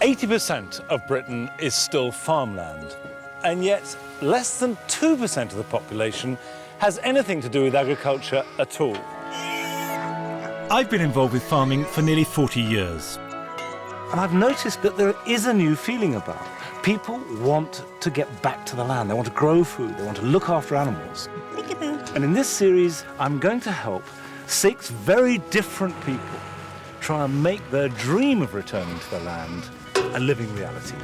80% of Britain is still farmland, and yet less than 2% of the population has anything to do with agriculture at all. I've been involved with farming for nearly 40 years. And I've noticed that there is a new feeling about it. People want to get back to the land. They want to grow food. They want to look after animals. And in this series, I'm going to help 6 very different people try and make their dream of returning to the land a living reality.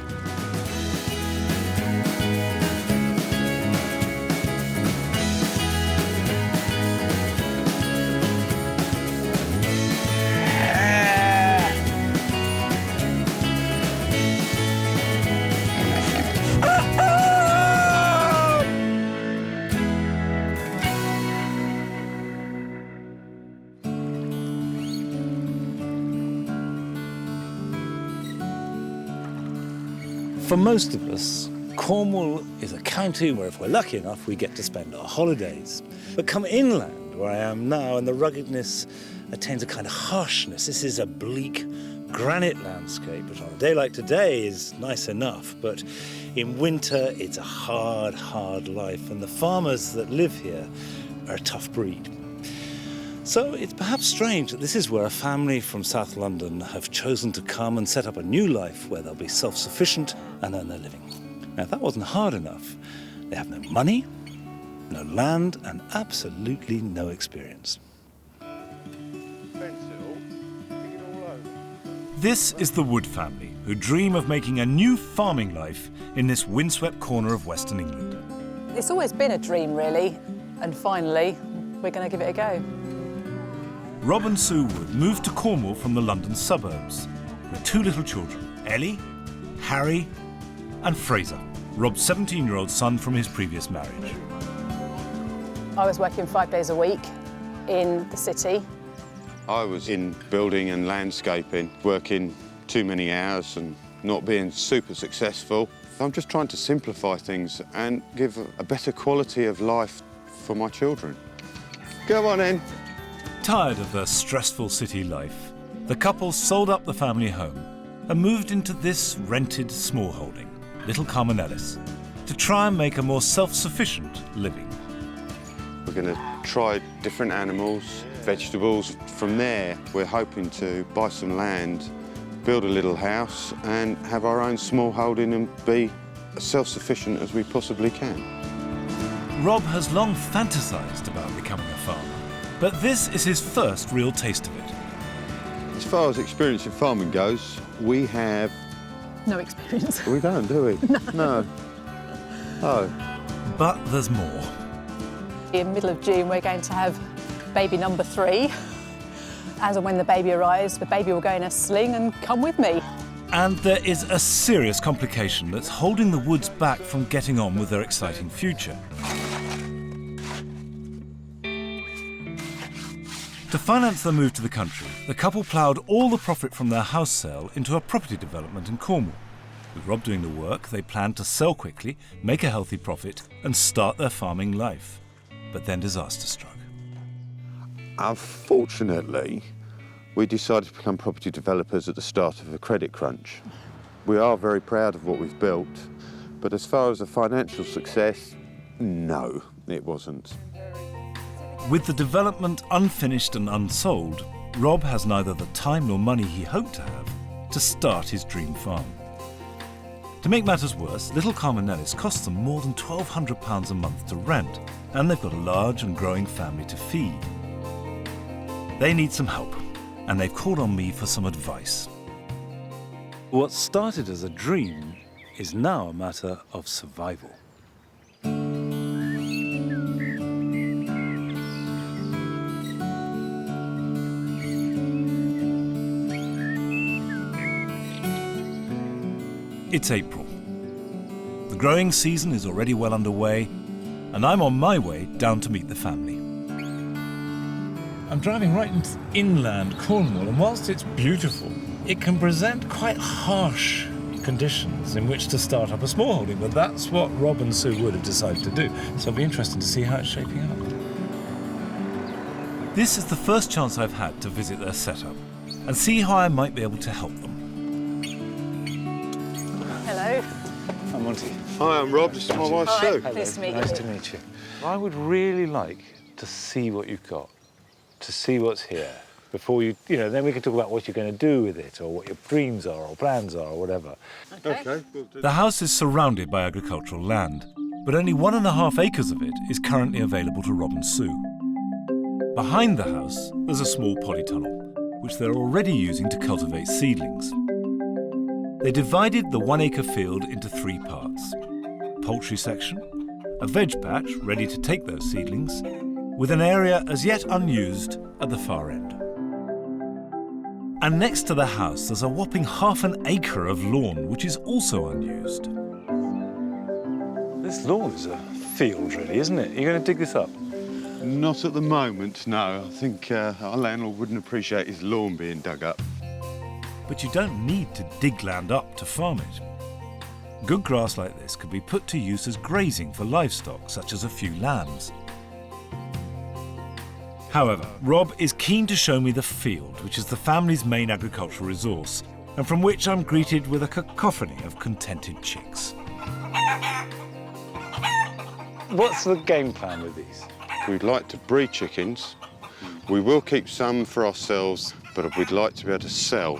For most of us, Cornwall is a county where, if we're lucky enough, we get to spend our holidays. But come inland, where I am now, and the ruggedness attains a kind of harshness. This is a bleak granite landscape, which on a day like today is nice enough, but in winter it's a hard, hard life, and the farmers that live here are a tough breed. So it's perhaps strange that this is where a family from South London have chosen to come and set up a new life where they'll be self-sufficient and earn their living. Now, if that wasn't hard enough, they have no money, no land, and absolutely no experience. This is the Wood family, who dream of making a new farming life in this windswept corner of Western England. It's always been a dream, really, and finally, we're going to give it a go. Rob and Sue Wood moved to Cornwall from the London suburbs with 2 little children, Ellie, Harry and Fraser, Rob's 17-year-old son from his previous marriage. I was working 5 days a week in the city. I was in building and landscaping, working too many hours and not being super successful. I'm just trying to simplify things and give a better quality of life for my children. Go on in. Tired of their stressful city life, the couple sold up the family home and moved into this rented smallholding, Little Carmen Ellis, to try and make a more self-sufficient living. We're going to try different animals, vegetables. From there, we're hoping to buy some land, build a little house and have our own smallholding and be as self-sufficient as we possibly can. Rob has long fantasised about becoming a farmer, but this is his first real taste of it. As far as experience in farming goes, we have... No experience. We don't, do we? No. Oh. But there's more. In the middle of June, we're going to have baby number 3. As and when the baby arrives, the baby will go in a sling and come with me. And there is a serious complication that's holding the Woods back from getting on with their exciting future. To finance their move to the country, the couple ploughed all the profit from their house sale into a property development in Cornwall. With Rob doing the work, they planned to sell quickly, make a healthy profit, and start their farming life. But then disaster struck. Unfortunately, we decided to become property developers at the start of a credit crunch. We are very proud of what we've built, but as far as a financial success, no, it wasn't. With the development unfinished and unsold, Rob has neither the time nor money he hoped to have to start his dream farm. To make matters worse, Little Carmen Ellis costs them more than £1,200 a month to rent, and they've got a large and growing family to feed. They need some help, and they've called on me for some advice. What started as a dream is now a matter of survival. It's April. The growing season is already well underway, and I'm on my way down to meet the family. I'm driving right into inland Cornwall, and whilst it's beautiful, it can present quite harsh conditions in which to start up a smallholding, but that's what Rob and Sue Wood have decided to do, so it'll be interesting to see how it's shaping up. This is the first chance I've had to visit their setup and see how I might be able to help them. Monty. Hi, I'm Rob. This is my wife, Sue. Nice to meet you. Nice to meet you. I would really like to see what you've got, to see what's here, before then we can talk about what you're going to do with it, or what your dreams are, or plans are, or whatever. Okay. We'll do. The house is surrounded by agricultural land, but only 1.5 acres of it is currently available to Rob and Sue. Behind the house, there's a small polytunnel, which they're already using to cultivate seedlings. They divided the 1 acre field into 3 parts: a poultry section, a veg patch ready to take those seedlings, with an area as yet unused at the far end. And next to the house, there's a whopping 1/2 acre of lawn, which is also unused. This lawn is a field, really, isn't it? You're going to dig this up? Not at the moment, no. I think our landlord wouldn't appreciate his lawn being dug up. But you don't need to dig land up to farm it. Good grass like this could be put to use as grazing for livestock, such as a few lambs. However, Rob is keen to show me the field, which is the family's main agricultural resource, and from which I'm greeted with a cacophony of contented chicks. What's the game plan with these? We'd like to breed chickens. We will keep some for ourselves, but we'd like to be able to sell,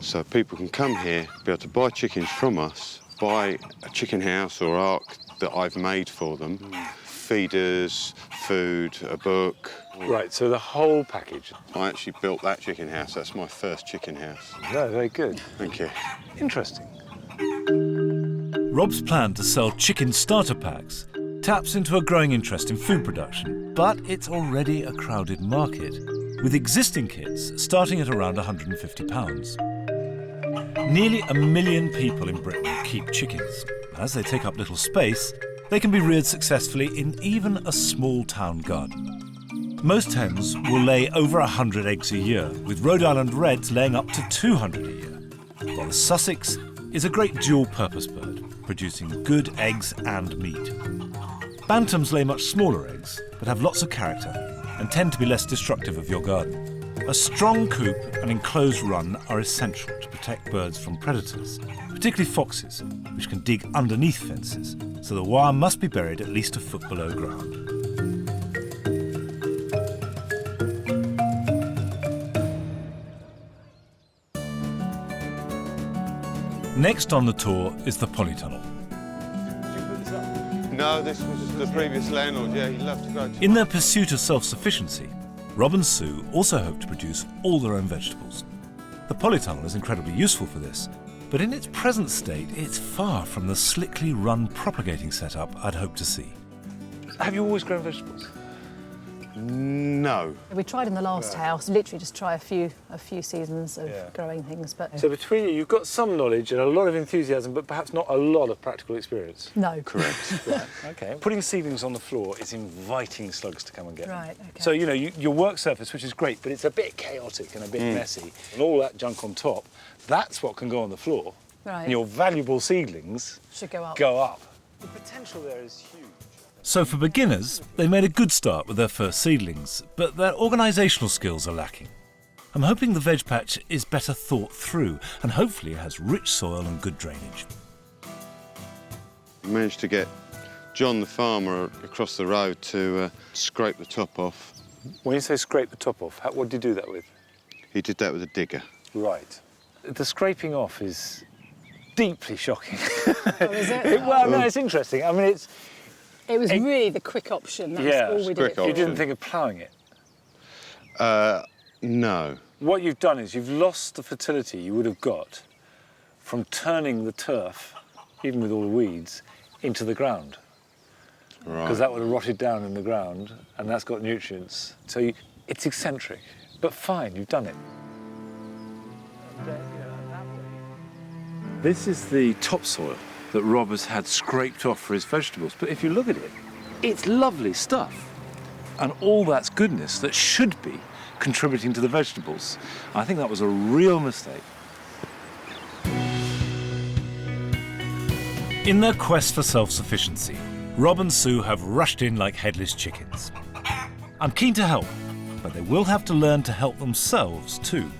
so people can come here, be able to buy chickens from us, buy a chicken house or ark that I've made for them, feeders, food, a book. Right, so the whole package. I actually built that chicken house. That's my first chicken house. Very, very good. Thank you. Interesting. Rob's plan to sell chicken starter packs taps into a growing interest in food production, but it's already a crowded market, with existing kits starting at around £150. Nearly 1 million people in Britain keep chickens. As they take up little space, they can be reared successfully in even a small town garden. Most hens will lay over 100 eggs a year, with Rhode Island Reds laying up to 200 a year, while the Sussex is a great dual-purpose bird, producing good eggs and meat. Bantams lay much smaller eggs, but have lots of character and tend to be less destructive of your garden. A strong coop and enclosed run are essential to protect birds from predators, particularly foxes, which can dig underneath fences, so the wire must be buried at least a foot below ground. Next on the tour is the polytunnel. No, this was the previous landlord. Yeah, he loved to grow chickens. In their pursuit of self-sufficiency, Rob and Sue also hope to produce all their own vegetables. The polytunnel is incredibly useful for this, but in its present state, it's far from the slickly run propagating setup I'd hoped to see. Have you always grown vegetables? No. We tried in the last house, literally just try a few seasons of growing things, but So between you, you've got some knowledge and a lot of enthusiasm, but perhaps not a lot of practical experience. no. Correct. Right, okay. Putting seedlings on the floor is inviting slugs to come and get them. Right, okay. So, your work surface, which is great, but it's a bit chaotic and a bit messy, and all that junk on top, that's what can go on the floor. Right. And your valuable seedlings Should go up. go up. The potential there is huge. So for beginners, they made a good start with their first seedlings, but their organisational skills are lacking. I'm hoping the veg patch is better thought through and hopefully has rich soil and good drainage. We managed to get John the farmer across the road to scrape the top off. When you say scrape the top off, what do you do that with? He did that with a digger. Right. The scraping off is deeply shocking. Oh, is it? Well, no, it's interesting. I mean, It was really the quick option. That's Yeah, all we did. quick it for. you option. didn't think of ploughing it. No. What you've done is you've lost the fertility you would have got from turning the turf, even with all the weeds, into the ground. Right. Because that would have rotted down in the ground, and that's got nutrients. So it's eccentric, but fine, you've done it. This is the topsoil that Rob has had scraped off for his vegetables. But if you look at it, it's lovely stuff. And all that's goodness that should be contributing to the vegetables. I think that was a real mistake. In their quest for self-sufficiency, Rob and Sue have rushed in like headless chickens. I'm keen to help, but they will have to learn to help themselves too.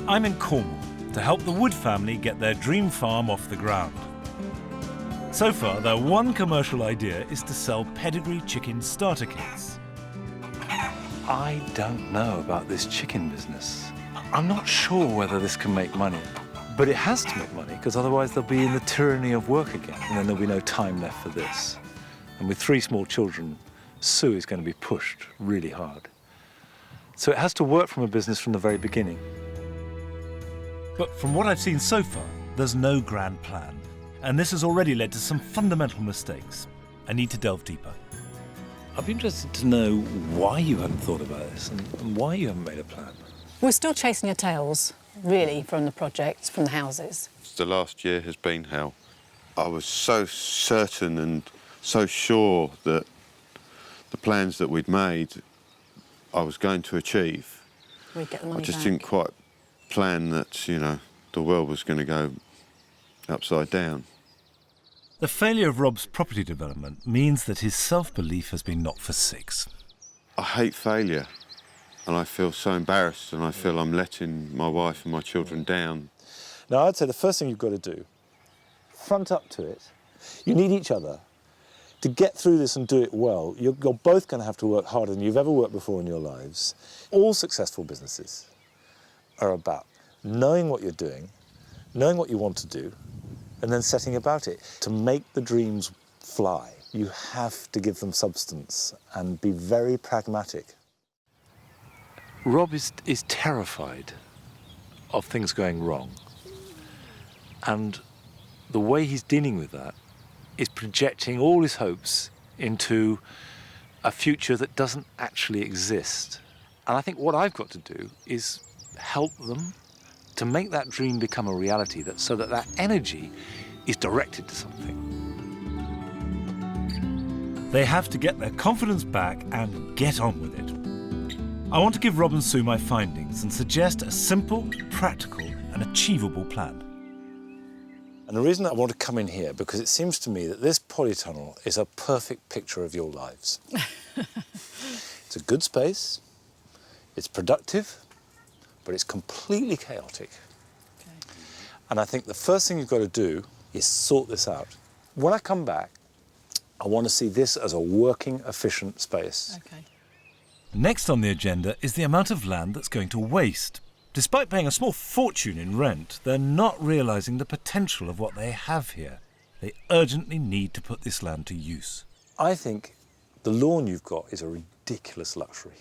I'm in Cornwall to help the Wood family get their dream farm off the ground. So far, their one commercial idea is to sell pedigree chicken starter kits. I don't know about this chicken business. I'm not sure whether this can make money. But it has to make money, because otherwise they'll be in the tyranny of work again, and then there'll be no time left for this. And with 3 small children, Sue is going to be pushed really hard. So it has to work from a business from the very beginning. But from what I've seen so far, there's no grand plan. And this has already led to some fundamental mistakes. I need to delve deeper. I'd be interested to know why you hadn't thought about this and why you haven't made a plan. We're still chasing our tails, really, from the projects, from the houses. The last year has been hell. I was so certain and so sure that the plans that we'd made I was going to achieve. We'd get the money I just back. didn't quite plan that, you know, the world was going to go upside down. The failure of Rob's property development means that his self-belief has been knocked for 6. I hate failure, and I feel so embarrassed, and I feel I'm letting my wife and my children down. Now, I'd say the first thing you've got to do, front up to it. You need each other. To get through this and do it well, you're both going to have to work harder than you've ever worked before in your lives. All successful businesses are about knowing what you're doing, knowing what you want to do, and then setting about it. To make the dreams fly, you have to give them substance and be very pragmatic. Rob is terrified of things going wrong. And the way he's dealing with that is projecting all his hopes into a future that doesn't actually exist. And I think what I've got to do is help them to make that dream become a reality, so that that energy is directed to something. They have to get their confidence back and get on with it. I want to give Rob and Sue my findings and suggest a simple, practical and achievable plan. And the reason I want to come in here, because it seems to me that this polytunnel is a perfect picture of your lives. It's a good space, it's productive, but it's completely chaotic. Okay. And I think the first thing you've got to do is sort this out. When I come back, I want to see this as a working, efficient space. Okay. Next on the agenda is the amount of land that's going to waste. Despite paying a small fortune in rent, they're not realising the potential of what they have here. They urgently need to put this land to use. I think the lawn you've got is a ridiculous luxury.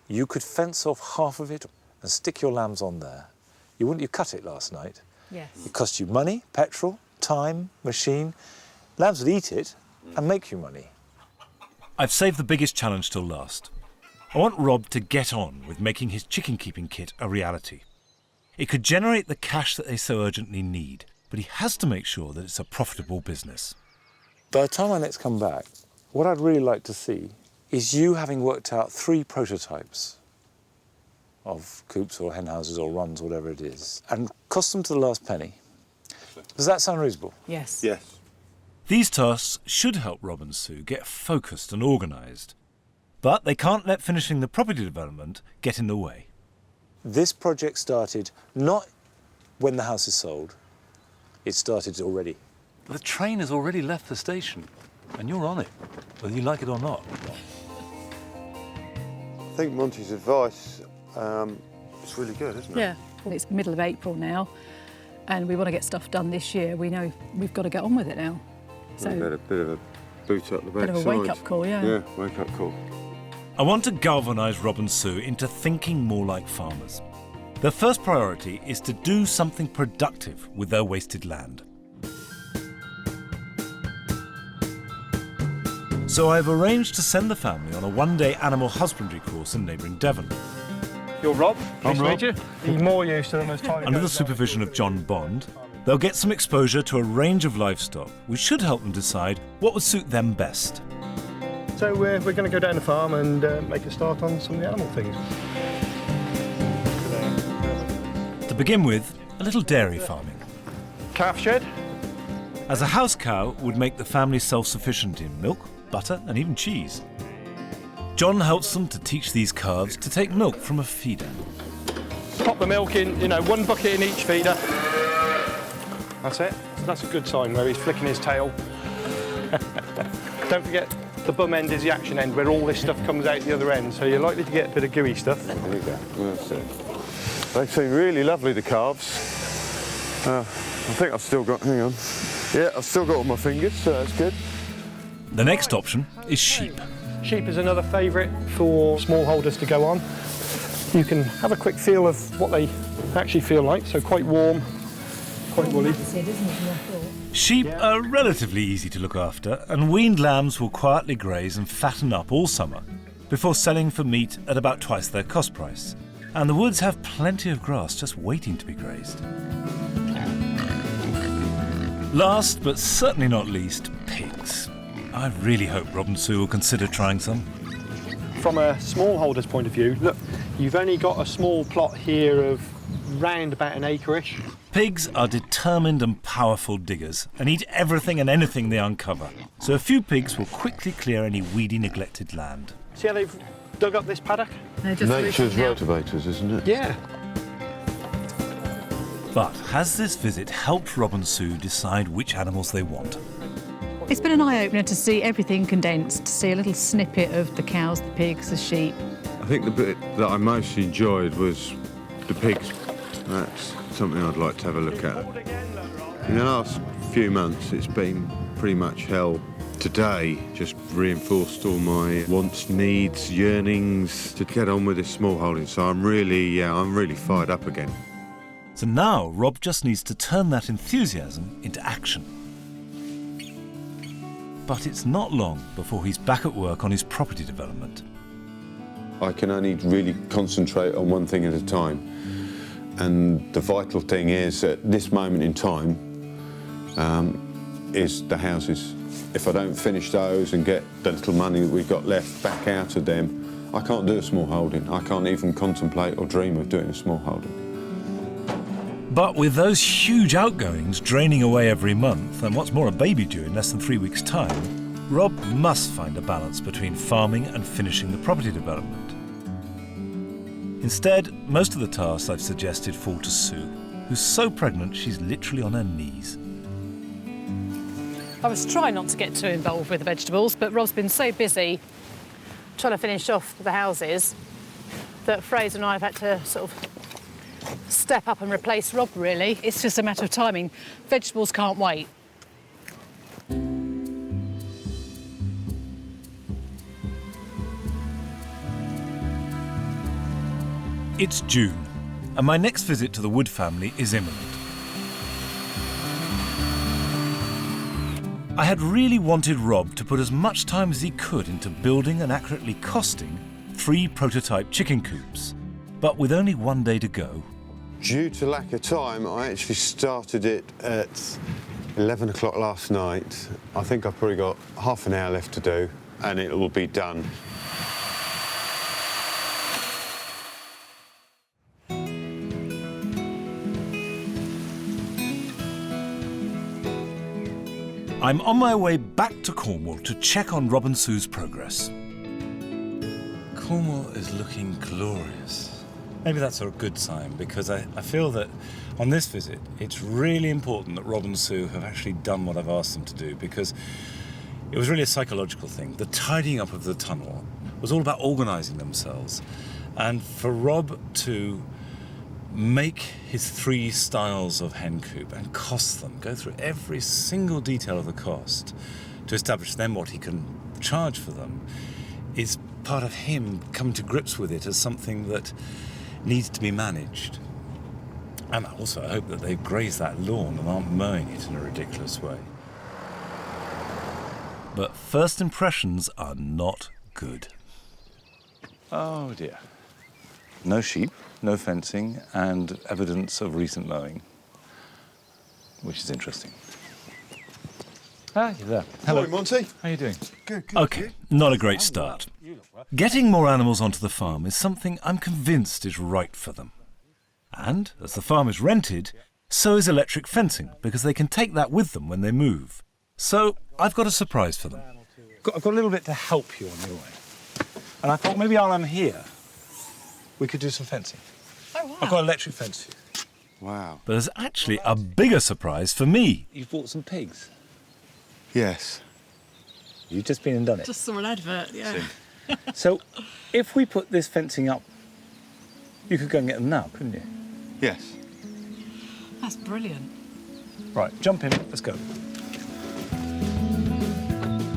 You could fence off half of it and stick your lambs on there. You cut it last night. Yes. It cost you money, petrol, time, machine. Lambs would eat it and make you money. I've saved the biggest challenge till last. I want Rob to get on with making his chicken keeping kit a reality. It could generate the cash that they so urgently need, but he has to make sure that it's a profitable business. By the time I next come back, what I'd really like to see is you having worked out 3 prototypes of coops or hen houses or runs, whatever it is, and cost them to the last penny. Does that sound reasonable? Yes. Yes. These tasks should help Rob and Sue get focused and organised. But they can't let finishing the property development get in the way. This project started not when the house is sold, it started already. The train has already left the station and you're on it, whether you like it or not. I think Monty's advice is really good, isn't it? Yeah. Well, it's middle of April now, and we want to get stuff done this year. We know we've got to get on with it now. So We've had a bit of a boot up the backside. bit of a wake-up call, yeah. Yeah, wake-up call. I want to galvanise Rob and Sue into thinking more like farmers. Their first priority is to do something productive with their wasted land. So I've arranged to send the family on a one-day animal husbandry course in neighbouring Devon. You're Rob. I'm Nice to Rob. meet you. You're more used to them as time Under the goes on. supervision of John Bond, they'll get some exposure to a range of livestock, which should help them decide what would suit them best. So we're going to go down the farm and make a start on some of the animal things. To begin with, a little dairy farming. Calf shed. As a house cow would make the family self-sufficient in milk, butter and even cheese. John helps them to teach these calves to take milk from a feeder. pop the milk in, you know, 1 bucket in each feeder. That's it. That's a good sign where he's flicking his tail. Don't forget, the bum end is the action end where all this stuff comes out the other end, so you're likely to get a bit of gooey stuff. There you go. That's it. They seem really lovely, the calves. I think I've still got, hang on. Yeah, I've still got all my fingers, so that's good. The next option is sheep. Sheep is another favourite for smallholders to go on. You can have a quick feel of what they actually feel like, so quite warm, quite woolly. Sheep are relatively easy to look after, and weaned lambs will quietly graze and fatten up all summer before selling for meat at about twice their cost price. And the woods have plenty of grass just waiting to be grazed. Last, but certainly not least, pigs. I really hope Rob and Sue will consider trying some. From a smallholder's point of view, look, you've only got a small plot here of round about an acre-ish. Pigs are determined and powerful diggers and eat everything and anything they uncover. So a few pigs will quickly clear any weedy, neglected land. See how they've dug up this paddock? Nature's motivators, isn't it? Yeah. But has this visit helped Rob and Sue decide which animals they want? It's been an eye-opener to see everything condensed, to see a little snippet of the cows, the pigs, the sheep. I think the bit that I most enjoyed was the pigs. That's something I'd like to have a look at. In the last few months, it's been pretty much hell. Today just reinforced all my wants, needs, yearnings to get on with this smallholding. So I'm really fired up again. So now Rob just needs to turn that enthusiasm into action. But it's not long before he's back at work on his property development. I can only really concentrate on one thing at a time. And the vital thing is, at this moment in time, is the houses. If I don't finish those and get the little money that we've got left back out of them, I can't do a small holding. I can't even contemplate or dream of doing a small holding. But with those huge outgoings draining away every month, and what's more, a baby due in less than 3 weeks' time, Rob must find a balance between farming and finishing the property development. Instead, most of the tasks I've suggested fall to Sue, who's so pregnant she's literally on her knees. I was trying not to get too involved with the vegetables, but Rob's been so busy trying to finish off the houses that Fraser and I have had to sort of step up and replace Rob, really. It's just a matter of timing. Vegetables can't wait. It's June, and my next visit to the Wood family is imminent. I had really wanted Rob to put as much time as he could into building and accurately costing 3 prototype chicken coops. But with only 1 day to go... Due to lack of time, I actually started it at 11 o'clock last night. I think I've probably got half an hour left to do, and it will be done. I'm on my way back to Cornwall to check on Rob and Sue's progress. Cornwall is looking glorious. Maybe that's a good sign, because I feel that on this visit it's really important that Rob and Sue have actually done what I've asked them to do, because it was really a psychological thing. The tidying up of the tunnel was all about organising themselves, and for Rob to make his 3 styles of hen coop and cost them, go through every single detail of the cost to establish then what he can charge for them, is part of him coming to grips with it as something that needs to be managed. And also I hope that they've grazed that lawn and aren't mowing it in a ridiculous way. But first impressions are not good. Oh dear. No sheep, no fencing, and evidence of recent mowing, which is interesting. Ah, you're there. Hello, Morning, Monty. How are you doing? Good. OK, not a great start. Getting more animals onto the farm is something I'm convinced is right for them. And, as the farm is rented, so is electric fencing, because they can take that with them when they move. So, I've got a surprise for them. I've got a little bit to help you on your way. And I thought maybe while I'm here, we could do some fencing. Oh, wow. I've got an electric fence for you. Wow. But there's actually a bigger surprise for me. You've bought some pigs. Yes. You've just been and done it. Just saw an advert, yeah. So, if we put this fencing up, you could go and get them now, couldn't you? Yes. That's brilliant. Right, jump in, let's go.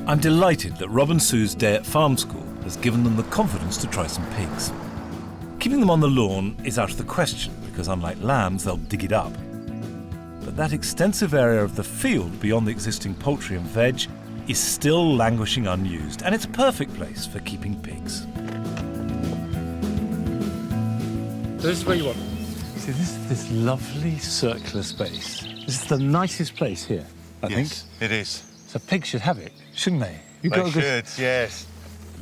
I'm delighted that Rob and Sue's day at farm school has given them the confidence to try some pigs. Keeping them on the lawn is out of the question because unlike lambs, they'll dig it up. But that extensive area of the field beyond the existing poultry and veg is still languishing unused, and it's a perfect place for keeping pigs. This is where you want them. See, this lovely circular space. This is the nicest place here, I think. It is. So pigs should have it, shouldn't they? You've They should, yes.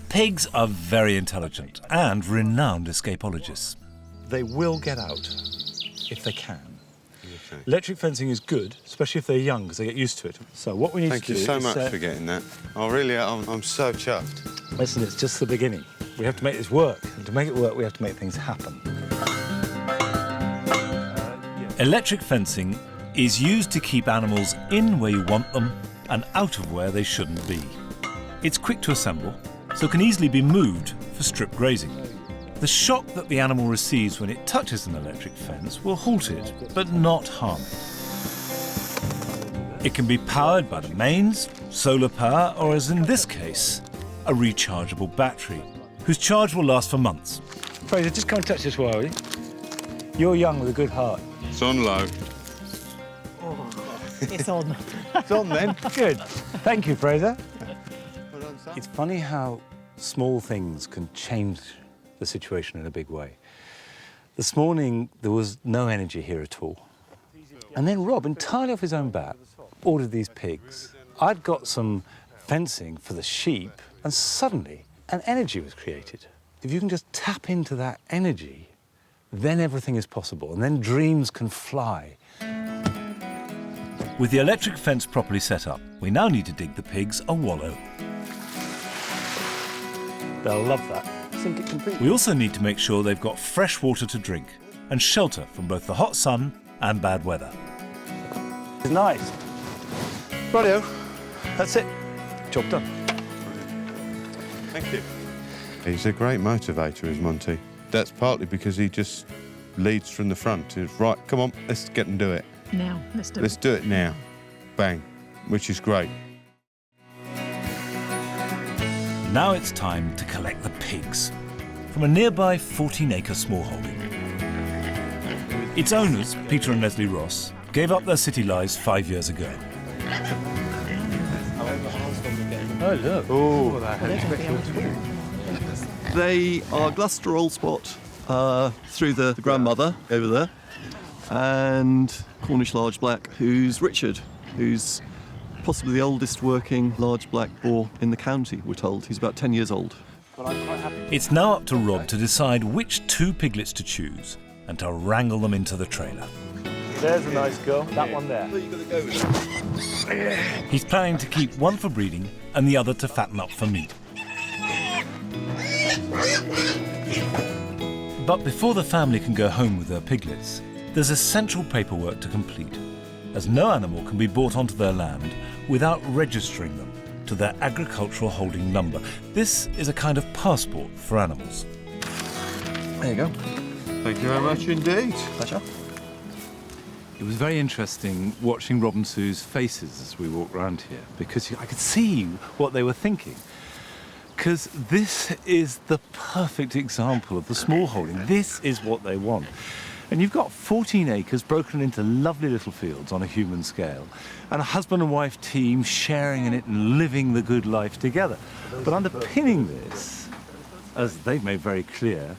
Pigs are very intelligent and renowned escapologists. They will get out if they can. Okay. Electric fencing is good, especially if they're young, because they get used to it. So what we need Thank to do you so is... much for getting that. I'm so chuffed. Listen, it's just the beginning. We have to make this work, and to make it work, we have to make things happen. Electric fencing is used to keep animals in where you want them and out of where they shouldn't be. It's quick to assemble, so can easily be moved for strip grazing. The shock that the animal receives when it touches an electric fence will halt it, but not harm it. It can be powered by the mains, solar power, or as in this case, a rechargeable battery, whose charge will last for months. Fraser, just come and touch this wire, will you? You're young with a good heart. It's on low. It's on. It's on then. Good. Thank you, Fraser. It's funny how small things can change the situation in a big way. This morning, there was no energy here at all. And then Rob, entirely off his own bat, ordered these pigs. I'd got some fencing for the sheep, and suddenly an energy was created. If you can just tap into that energy, then everything is possible, and then dreams can fly. With the electric fence properly set up, we now need to dig the pigs a wallow. They'll love that. Sink it completely. We also need to make sure they've got fresh water to drink and shelter from both the hot sun and bad weather. It's nice. Rightio, that's it. Job done. Thank you. He's a great motivator, is Monty. That's partly because he just leads from the front. He's right, come on, let's get and do it. Now, let's do it. Let's do it now. Bang, which is great. Now it's time to collect the pigs from a nearby 14-acre smallholding. Its owners, Peter and Leslie Ross, gave up their city lives 5 years ago. Oh, look. Oh, They are Gloucester Old Spot through the grandmother over there, and Cornish Large Black, who's Richard, who's possibly the oldest working large black boar in the county, we're told. He's about 10 years old. It's now up to Rob to decide which 2 piglets to choose and to wrangle them into the trailer. There's a nice girl. That one there. He's planning to keep one for breeding and the other to fatten up for meat. But before the family can go home with their piglets, there's essential paperwork to complete, as no animal can be brought onto their land without registering them to their agricultural holding number. This is a kind of passport for animals. There you go. thank you very much indeed. Pleasure. It was very interesting watching Rob and Sue's faces as we walked around here, because I could see what they were thinking. Because this is the perfect example of the smallholding. This is what they want. And you've got 14 acres broken into lovely little fields on a human scale, and a husband and wife team sharing in it and living the good life together. But underpinning this, as they've made very clear,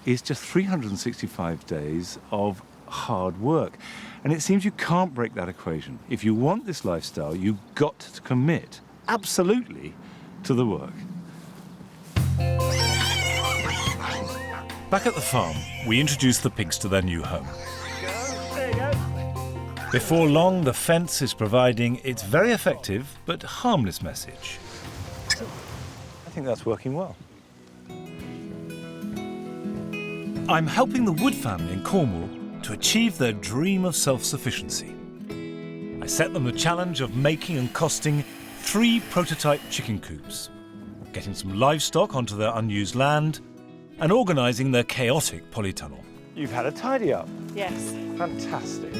is just 365 days of hard work. And it seems you can't break that equation. If you want this lifestyle, you've got to commit absolutely to the work. Back at the farm, we introduce the pigs to their new home. Before long, the fence is providing its very effective but harmless message. I think that's working well. I'm helping the Wood family in Cornwall to achieve their dream of self-sufficiency. I set them the challenge of making and costing 3 prototype chicken coops, getting some livestock onto their unused land, and organising their chaotic polytunnel. You've had a tidy up. Yes. Fantastic.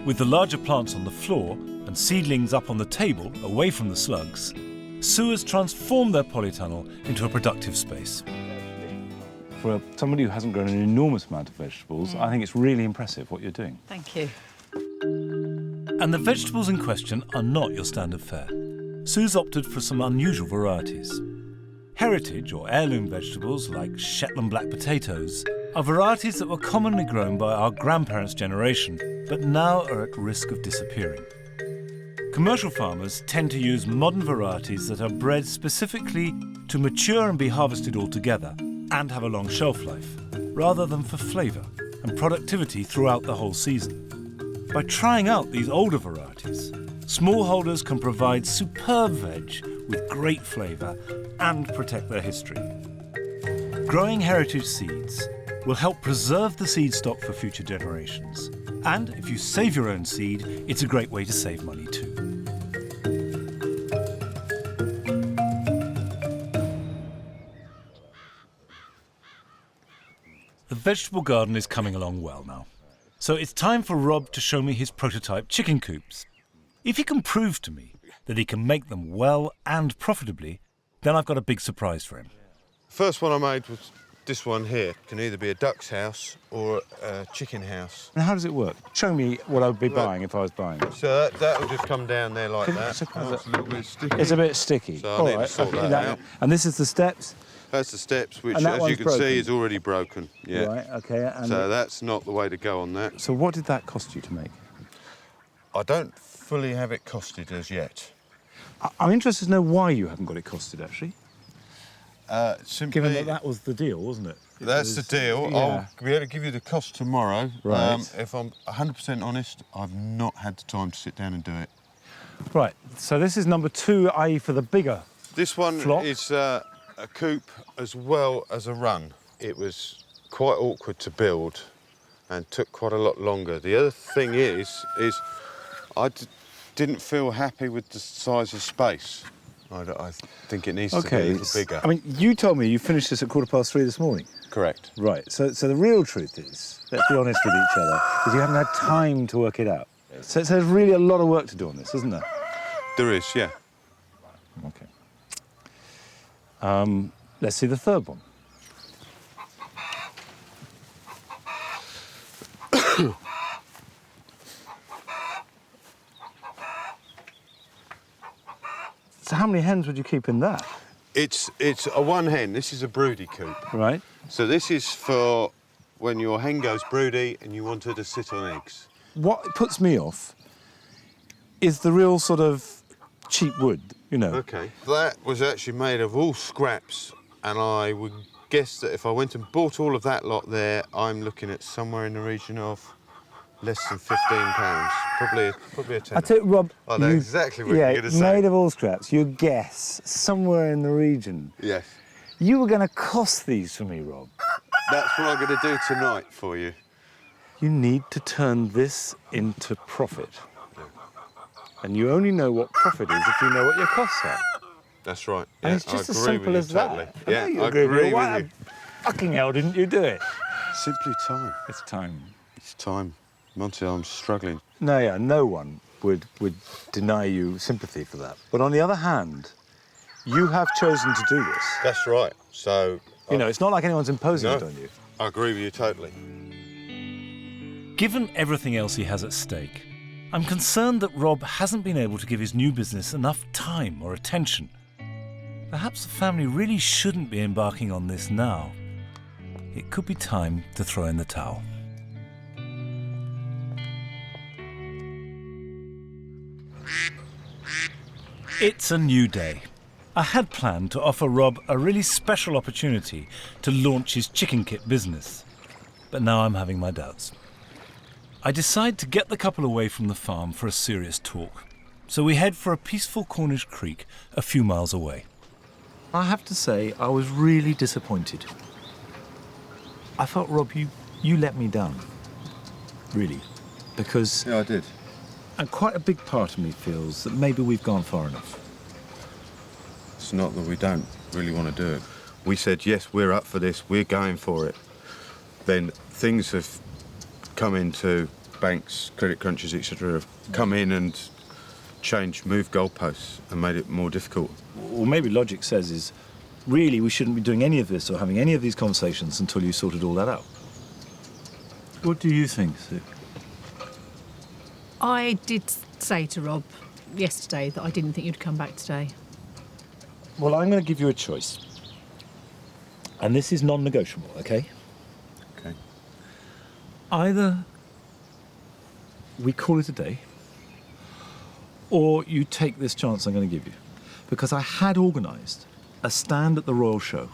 With the larger plants on the floor and seedlings up on the table, away from the slugs, Sue has transformed their polytunnel into a productive space. For somebody who hasn't grown an enormous amount of vegetables, I think it's really impressive what you're doing. Thank you. And the vegetables in question are not your standard fare. Sue's opted for some unusual varieties. Heritage or heirloom vegetables like Shetland black potatoes are varieties that were commonly grown by our grandparents' generation, but now are at risk of disappearing. Commercial farmers tend to use modern varieties that are bred specifically to mature and be harvested all together and have a long shelf life, rather than for flavour and productivity throughout the whole season. By trying out these older varieties, smallholders can provide superb veg with great flavour and protect their history. Growing heritage seeds will help preserve the seed stock for future generations. And if you save your own seed, it's a great way to save money too. The vegetable garden is coming along well now. So it's time for Rob to show me his prototype chicken coops. If he can prove to me that he can make them well and profitably, then I've got a big surprise for him. First one I made was this one here. Can either be a duck's house or a chicken house. And how does it work? Show me what I would be buying if I was buying it. So that will just come down there like that. It's Oh, it's a little bit sticky. It's a bit sticky. So I need to sort that out. And this is the steps? That's the steps, which, And that as you one's can broken? see, is already broken. Yeah. Right, OK. And So that's not the way to go on that. so what did that cost you to make? I don't fully have it costed as yet. I'm interested to know why you haven't got it costed, actually. Simply, Given that that was the deal, wasn't it? that's the deal. Yeah. I'll be able to give you the cost tomorrow. Right. If I'm 100% honest, I've not had the time to sit down and do it. Right, so this is number 2, i.e. for the bigger. This one Flock? is a coop as well as a run. It was quite awkward to build and took quite a lot longer. The other thing is I didn't feel happy with the size of space. I think it needs to be a little bigger. I mean, you told me you finished this at 3:15 this morning. Correct. Right, so the real truth is, let's be honest with each other, is you haven't had time to work it out. So there's really a lot of work to do on this, isn't there? There is, yeah. OK. Let's see the third one. So how many hens would you keep in that? It's a one hen. This is a broody coop. Right. So this is for when your hen goes broody and you want her to sit on eggs. What puts me off is the real sort of cheap wood, you know. OK. That was actually made of all scraps, and I would guess that if I went and bought all of that lot there, I'm looking at somewhere in the region of less than £15. Probably a tenner. I tell you, Rob, I know exactly what you're going to say. made of all scraps, you guess, somewhere in the region. Yes. You were going to cost these for me, Rob. That's what I'm going to do tonight for you. You need to turn this into profit. And you only know what profit is if you know what your costs are. That's right. And Yeah, it's just I as agree simple with as you totally. that. Yeah, I know you I agree with me. agree Why with you. fucking hell didn't you do it? Simply time. It's time. It's time. Monty, I'm struggling. No, yeah, no one would deny you sympathy for that. But on the other hand, you have chosen to do this. That's right. So... You know, it's not like anyone's imposing it on you. I agree with you totally. Given everything else he has at stake, I'm concerned that Rob hasn't been able to give his new business enough time or attention. Perhaps the family really shouldn't be embarking on this now. It could be time to throw in the towel. It's a new day. I had planned to offer Rob a really special opportunity to launch his chicken kit business, but now I'm having my doubts. I decide to get the couple away from the farm for a serious talk, so we head for a peaceful Cornish creek a few miles away. I have to say, I was really disappointed. I felt, Rob, you let me down. Really. Because... Yeah, I did. And quite a big part of me feels that maybe we've gone far enough. It's not that we don't really want to do it. We said, yes, we're up for this, we're going for it. Then things have come into banks, credit crunches, etc., have come in and changed, moved goalposts and made it more difficult. Or maybe logic says is, really, we shouldn't be doing any of this or having any of these conversations until you sorted all that out. What do you think, Sue? I did say to Rob yesterday that I didn't think you'd come back today. Well, I'm going to give you a choice. And this is non-negotiable, OK? OK. Either we call it a day, or you take this chance I'm going to give you. Because I had organised a stand at the Royal Show.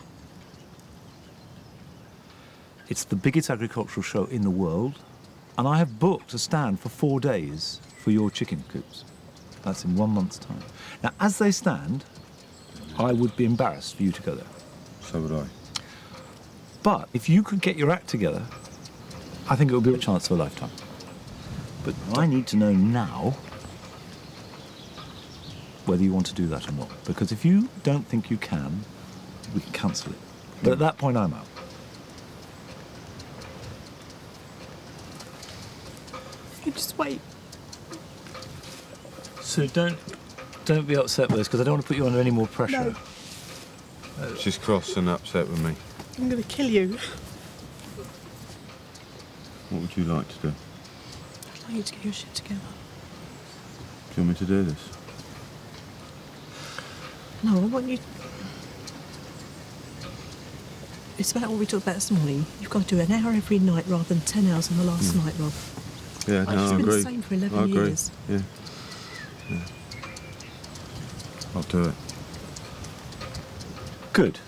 It's the biggest agricultural show in the world, and I have booked a stand for 4 days for your chicken coops. That's in 1 month's time. Now, as they stand, I would be embarrassed for you to go there. So would I. But if you could get your act together, I think it would be a chance of a lifetime. But I need to know now whether you want to do that or not. Because if you don't think you can, we can cancel it. But at that point, I'm out. You just wait. So don't be upset with us, because I don't want to put you under any more pressure. No. She's cross and upset with me. I'm going to kill you. What would you like to do? I'd like you to get your shit together. Do you want me to do this? No, I want you... It's about what we talked about this morning. You've got to do an hour every night rather than 10 hours on the last night, Rob. Yeah, no, It's I been agree. the same for 11 I agree. years. Yeah. I'll do it. Good.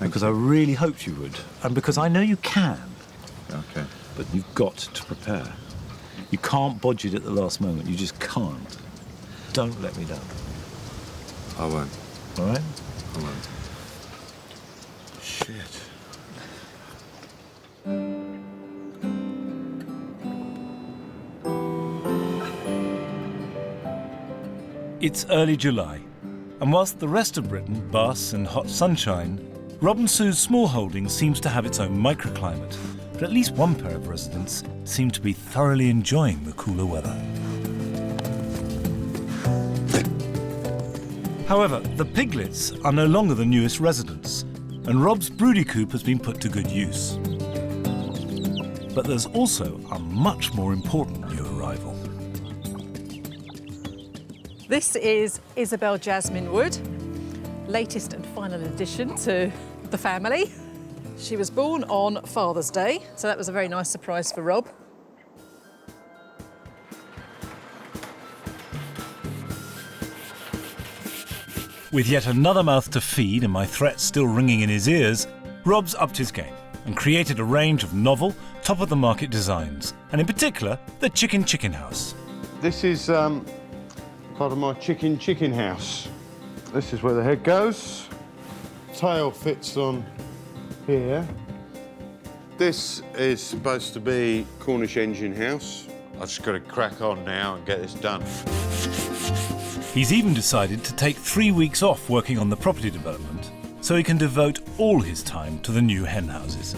Because I really hoped you would. And because I know you can. Okay. But you've got to prepare. You can't budget at the last moment. You just can't. Don't let me down. I won't. All right? I won't. Shit. It's early July, and whilst the rest of Britain basks in hot sunshine, Rob and Sue's smallholding seems to have its own microclimate. But at least one pair of residents seem to be thoroughly enjoying the cooler weather. However, the piglets are no longer the newest residents, and Rob's broody coop has been put to good use. But there's also a much more important new arrival. This is Isabel Jasmine Wood, latest and final addition to the family. She was born on Father's Day, so that was a very nice surprise for Rob. With yet another mouth to feed and my threats still ringing in his ears, Rob's upped his game and created a range of novel, top-of-the-market designs, and in particular, the chicken house. This is part of my chicken house. This is where the head goes. Tail fits on here. This is supposed to be Cornish engine house. I've just got to crack on now and get this done. He's even decided to take 3 weeks off working on the property development so he can devote all his time to the new hen houses.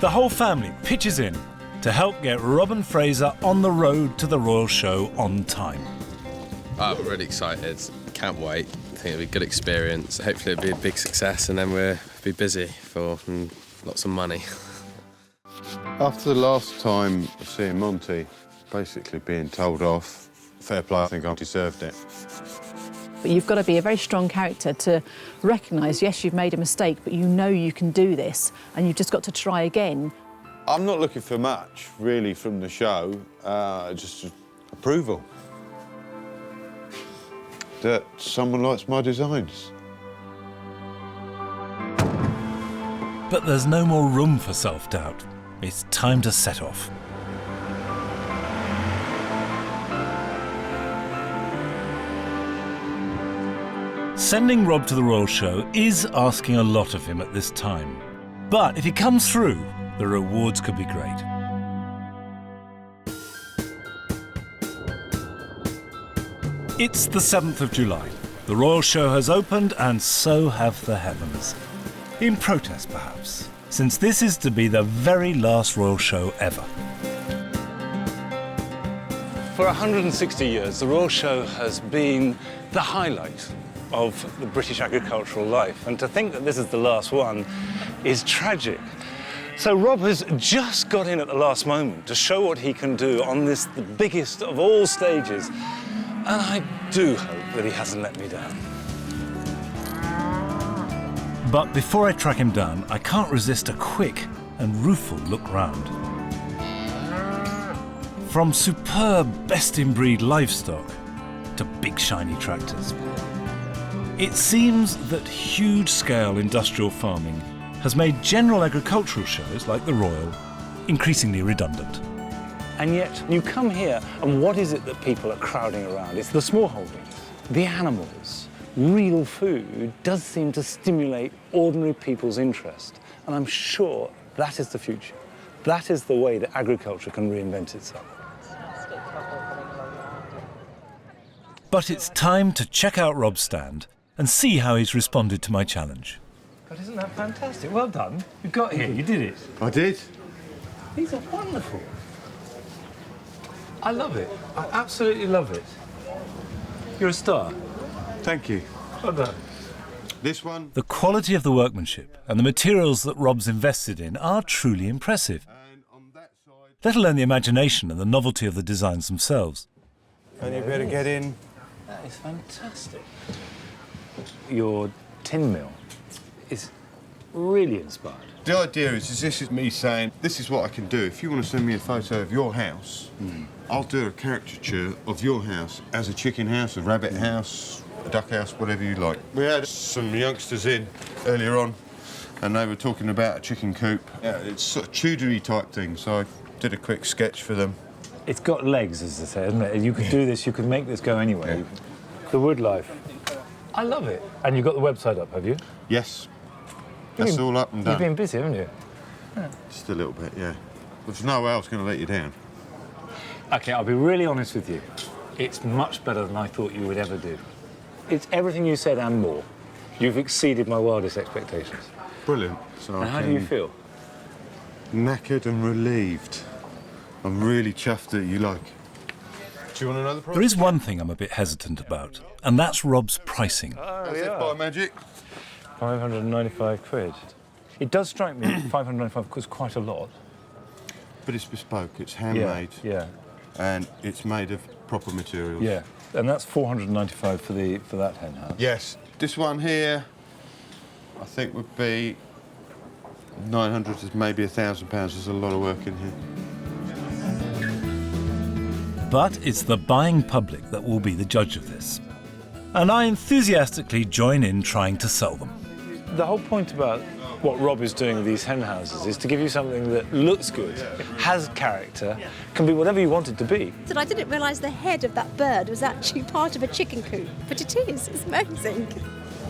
The whole family pitches in to help get Rob and Fraser on the road to the Royal Show on time. I'm really excited, can't wait. I think it'll be a good experience. Hopefully it'll be a big success and then we'll be busy for lots of money. After the last time seeing Monty basically being told off, fair play, I think I deserved it. But you've got to be a very strong character to recognise, yes, you've made a mistake, but you know you can do this, and you've just got to try again. I'm not looking for much, really, from the show, just approval. That someone likes my designs. But there's no more room for self-doubt. It's time to set off. Sending Rob to the Royal Show is asking a lot of him at this time. But if he comes through, the rewards could be great. It's the 7th of July. The Royal Show has opened and so have the heavens. In protest, perhaps, since this is to be the very last Royal Show ever. For 160 years, the Royal Show has been the highlight of the British agricultural life. And to think that this is the last one is tragic. So Rob has just got in at the last moment to show what he can do on this, the biggest of all stages. And I do hope that he hasn't let me down. But before I track him down, I can't resist a quick and rueful look round. From superb best-in-breed livestock to big shiny tractors. It seems that huge-scale industrial farming has made general agricultural shows like the Royal increasingly redundant. And yet you come here and what is it that people are crowding around? It's the smallholdings, the animals. Real food does seem to stimulate ordinary people's interest. And I'm sure that is the future. That is the way that agriculture can reinvent itself. But it's time to check out Rob's stand and see how he's responded to my challenge. But isn't that fantastic? Well done. You got here, you did it. I did. These are wonderful. I love it. I absolutely love it. You're a star. Thank you. Well done. This one. The quality of the workmanship and the materials that Rob's invested in are truly impressive, And on that side. let alone the imagination and the novelty of the designs themselves. And you better get in. That is fantastic. Your tin mill is really inspired. The idea is this is me saying, this is what I can do. If you want to send me a photo of your house, I'll do a caricature of your house as a chicken house, a rabbit house, a duck house, whatever you like. We had some youngsters in earlier on, and they were talking about a chicken coop. Yeah, it's sort of Tudor-y type thing, so I did a quick sketch for them. It's got legs, as they say, isn't it? You could do this, you could make this go anywhere. Yeah. The wood life. I love it. And you've got the website up, have you? Yes, that's all up and done. You've been busy, haven't you? Just a little bit, yeah. There's no way I was going to let you down. OK, I'll be really honest with you. It's much better than I thought you would ever do. It's everything you said and more. You've exceeded my wildest expectations. Brilliant. So And how do you feel? Knackered and relieved. I'm really chuffed that you like. Do you want another price? There is one thing I'm a bit hesitant about, and that's Rob's pricing. As if by magic. 595 quid. It does strike me 595 quid is quite a lot. But it's bespoke, it's handmade, Yeah. and it's made of proper materials. Yeah. And that's 495 for that hen house. Yes. This one here, I think would be 900 to maybe £1,000. There's a lot of work in here. But it's the buying public that will be the judge of this. And I enthusiastically join in trying to sell them. The whole point about what Rob is doing with these hen houses is to give you something that looks good, has character, can be whatever you want it to be. I didn't realise the head of that bird was actually part of a chicken coop, but it is. It's amazing.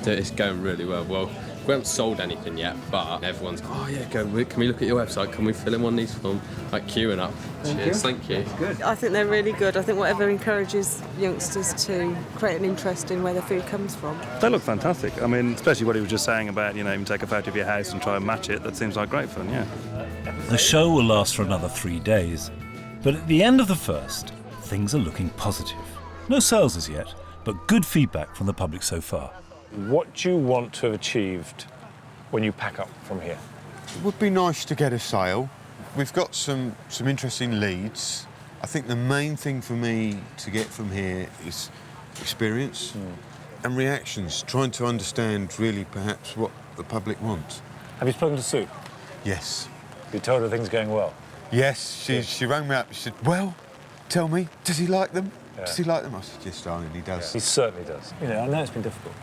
It's going really well. Well, we haven't sold anything yet, but everyone's, oh yeah, can we look at your website? Can we fill in one of these forms? Like queuing up. Cheers, thank you. I think they're really good. I think whatever encourages youngsters to create an interest in where their food comes from. They look fantastic. I mean, especially what he was just saying about, even take a photo of your house and try and match it. That seems like great fun, yeah. The show will last for another 3 days. But at the end of the first, things are looking positive. No sales as yet, but good feedback from the public so far. What do you want to have achieved when you pack up from here? It would be nice to get a sale. We've got some interesting leads. I think the main thing for me to get from here is experience and reactions, trying to understand really perhaps what the public wants. Have you spoken to Sue? Yes. You told her things are going well? Yes, she rang me up and said, well, tell me, does he like them? Does he like them? I said, yes, darling, he does. He certainly does. I know it's been difficult.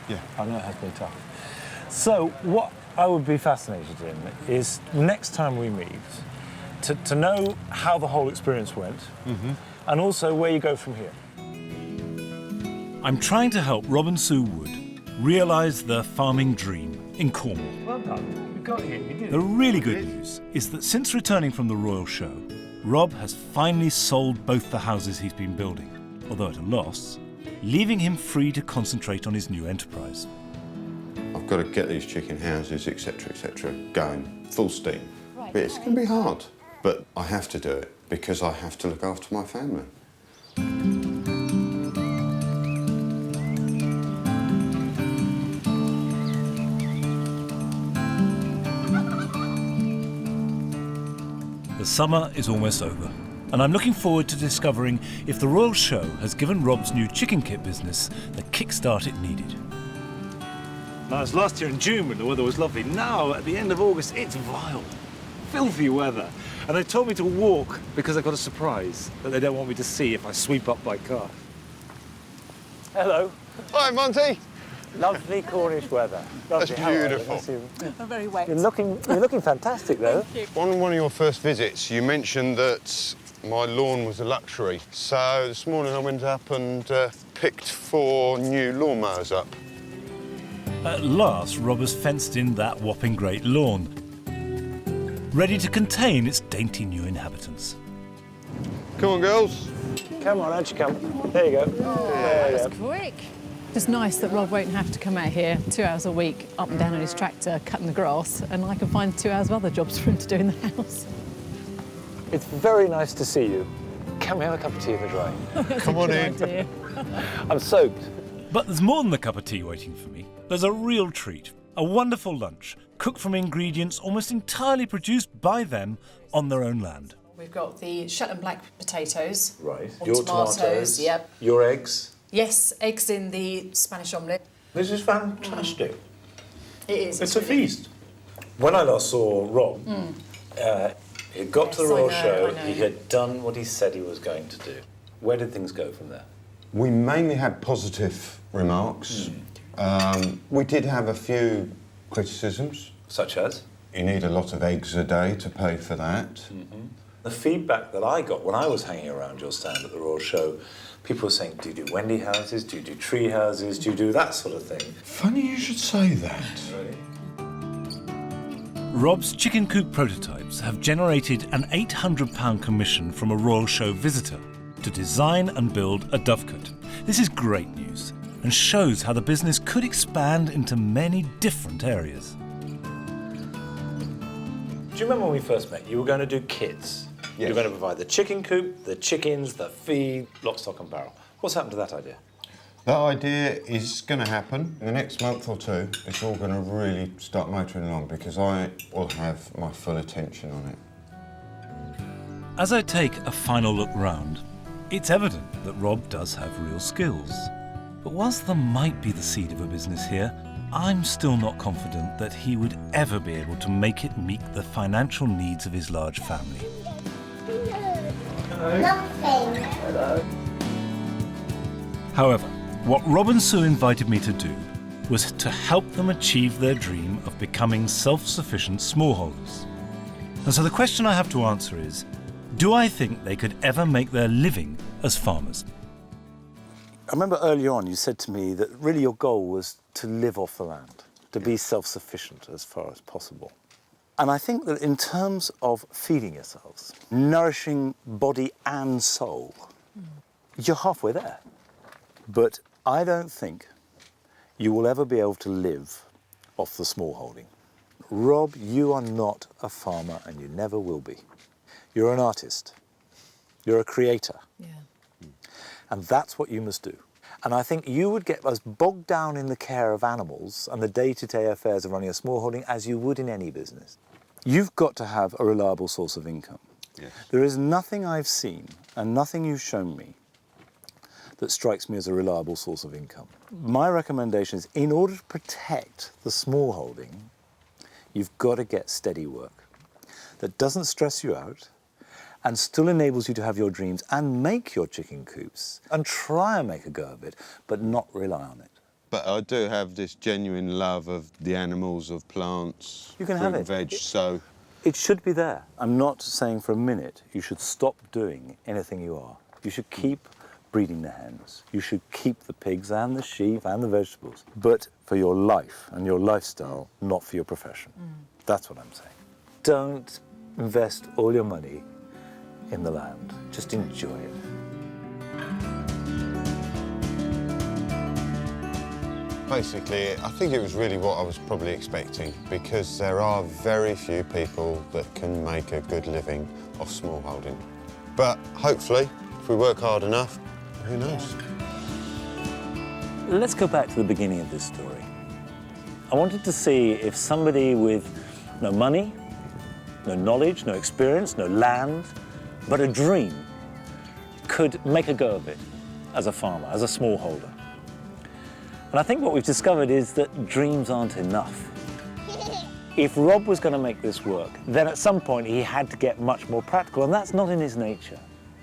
Yeah. I know it has been tough. So what I would be fascinated in is next time we meet, to know how the whole experience went, and also where you go from here. I'm trying to help Rob and Sue Wood realise their farming dream in Cornwall. Well done. You got it. You did. The really good news is that since returning from the Royal Show, Rob has finally sold both the houses he's been building, although at a loss, leaving him free to concentrate on his new enterprise. I've got to get these chicken houses, etc., going full steam. But it's going to be hard. But I have to do it because I have to look after my family. The summer is almost over, and I'm looking forward to discovering if the Royal Show has given Rob's new chicken kit business the kickstart it needed. Now, it's last year in June when the weather was lovely. Now, at the end of August, it's vile, filthy weather. And they told me to walk because I've got a surprise that they don't want me to see if I sweep up my car. Hello. Hi, Monty. Lovely Cornish weather. Lovely. That's beautiful. I'm very wet. You're looking fantastic, though. On one of your first visits, you mentioned that my lawn was a luxury. So this morning I went up and picked 4 new lawnmowers up. At last, Rob has fenced in that whopping great lawn, ready to contain its dainty new inhabitants. Come on, girls. Come on, out you come. There you go. That was quick. It's nice that Rob won't have to come out here 2 hours a week, up and down on his tractor, cutting the grass, and I can find 2 hours of other jobs for him to do in the house. It's very nice to see you. Can we have a cup of tea in the dry? Come on in. Idea. I'm soaked. But there's more than a cup of tea waiting for me. There's a real treat, a wonderful lunch, cooked from ingredients almost entirely produced by them on their own land. We've got the Shetland black potatoes. Right. Or Your tomatoes, yep. Your eggs. Yes, eggs in the Spanish omelette. This is fantastic. It is. It's a feast. When I last saw Rob, he got to the Royal Show, he had done what he said he was going to do. Where did things go from there? We mainly had positive remarks. We did have a few criticisms. Such as? You need a lot of eggs a day to pay for that. The feedback that I got when I was hanging around your stand at the Royal Show, people were saying, do you do Wendy houses, do you do tree houses, do you do that sort of thing? Funny you should say that. Really? Rob's chicken coop prototypes have generated an £800 commission from a Royal Show visitor to design and build a dovecote. This is great news and shows how the business could expand into many different areas. Do you remember when we first met? You were going to do kits. Yes. You were going to provide the chicken coop, the chickens, the feed, lock, stock and barrel. What's happened to that idea? That idea is going to happen in the next month or 2. It's all going to really start motoring along because I will have my full attention on it. As I take a final look round, it's evident that Rob does have real skills. But whilst there might be the seed of a business here, I'm still not confident that he would ever be able to make it meet the financial needs of his large family. Hello. However, what Rob and Sue invited me to do was to help them achieve their dream of becoming self-sufficient smallholders. And so the question I have to answer is, do I think they could ever make their living as farmers? I remember earlier on you said to me that really your goal was to live off the land, to be self-sufficient as far as possible. And I think that in terms of feeding yourselves, nourishing body and soul, you're halfway there. But I don't think you will ever be able to live off the smallholding. Rob, you are not a farmer and you never will be. You're an artist. You're a creator. Yeah. And that's what you must do. And I think you would get as bogged down in the care of animals and the day-to-day affairs of running a smallholding as you would in any business. You've got to have a reliable source of income. Yes. There is nothing I've seen and nothing you've shown me that strikes me as a reliable source of income. My recommendation is, in order to protect the smallholding, you've got to get steady work that doesn't stress you out and still enables you to have your dreams and make your chicken coops and try and make a go of it, but not rely on it. But I do have this genuine love of the animals, of plants, You can fruit have and it. veg, so... It should be there. I'm not saying for a minute you should stop doing anything you are. You should keep breeding the hens. You should keep the pigs and the sheep and the vegetables, but for your life and your lifestyle, not for your profession. That's what I'm saying. Don't invest all your money in the land. Just enjoy it. Basically, I think it was really what I was probably expecting, because there are very few people that can make a good living off smallholding. But hopefully, if we work hard enough, who knows? Let's go back to the beginning of this story. I wanted to see if somebody with no money, no knowledge, no experience, no land, but a dream could make a go of it as a farmer, as a smallholder. And I think what we've discovered is that dreams aren't enough. If Rob was going to make this work, then at some point he had to get much more practical, and that's not in his nature.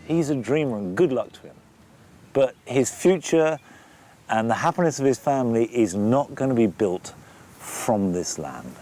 He's a dreamer, and good luck to him. But his future and the happiness of his family is not going to be built from this land.